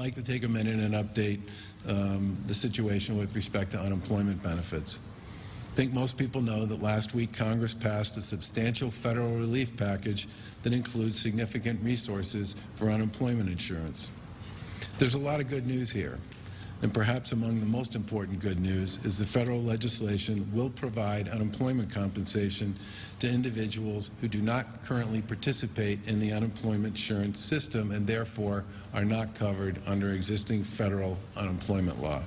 like to take a minute and update the situation with respect to unemployment benefits. I think most people know that last week Congress passed a substantial federal relief package that includes significant resources for unemployment insurance. There's a lot of good news here, and perhaps among the most important good news is the federal legislation will provide unemployment compensation to individuals who do not currently participate in the unemployment insurance system and therefore are not covered under existing federal unemployment law.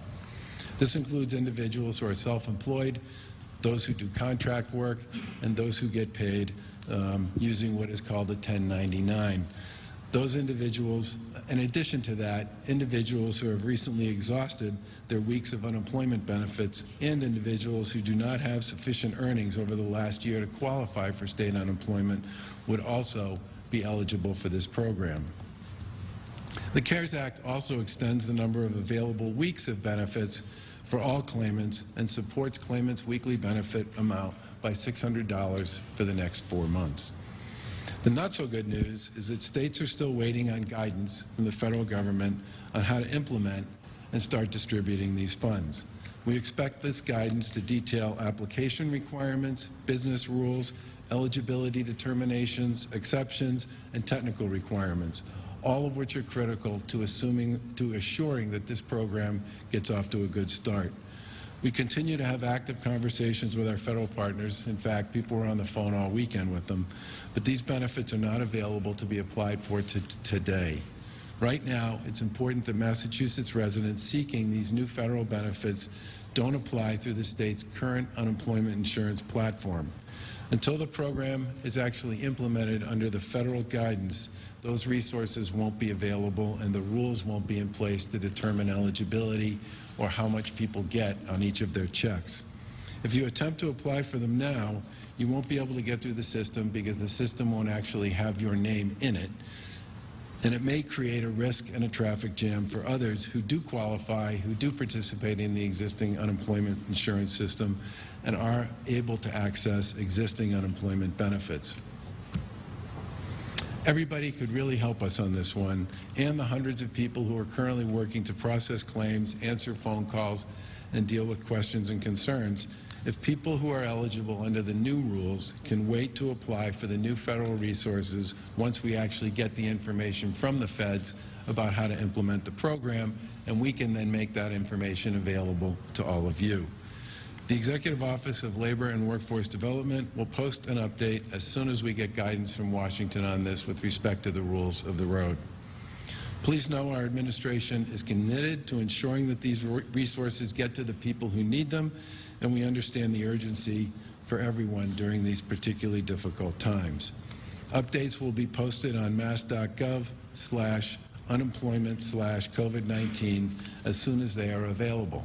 This includes individuals who are self-employed, those who do contract work, and those who get paid using what is called a 1099. Those individuals, in addition to that, individuals who have recently exhausted their weeks of unemployment benefits and individuals who do not have sufficient earnings over the last year to qualify for state unemployment would also be eligible for this program. The CARES Act also extends the number of available weeks of benefits for all claimants and supports claimants' weekly benefit amount by $600 for the next 4 months. The not-so-good news is that states are still waiting on guidance from the federal government on how to implement and start distributing these funds. We expect this guidance to detail application requirements, business rules, eligibility determinations, exceptions, and technical requirements, all of which are critical to assuring that this program gets off to a good start. We continue to have active conversations with our federal partners. In fact, people were on the phone all weekend with them. But these benefits are not available to be applied for today. Right now, it's important that Massachusetts residents seeking these new federal benefits don't apply through the state's current unemployment insurance platform. Until the program is actually implemented under the federal guidance, those resources won't be available and the rules won't be in place to determine eligibility or how much people get on each of their checks. If you attempt to apply for them now, you won't be able to get through the system because the system won't actually have your name in it. And it may create a risk and a traffic jam for others who do qualify, who do participate in the existing unemployment insurance system and are able to access existing unemployment benefits. Everybody could really help us on this one, and the hundreds of people who are currently working to process claims, answer phone calls, and deal with questions and concerns, if people who are eligible under the new rules can wait to apply for the new federal resources once we actually get the information from the feds about how to implement the program, and we can then make that information available to all of you. The Executive Office of Labor and Workforce Development will post an update as soon as we get guidance from Washington on this with respect to the rules of the road. Please know our administration is committed to ensuring that these resources get to the people who need them, and we understand the urgency for everyone during these particularly difficult times. Updates will be posted on mass.gov/unemployment/COVID-19 as soon as they are available.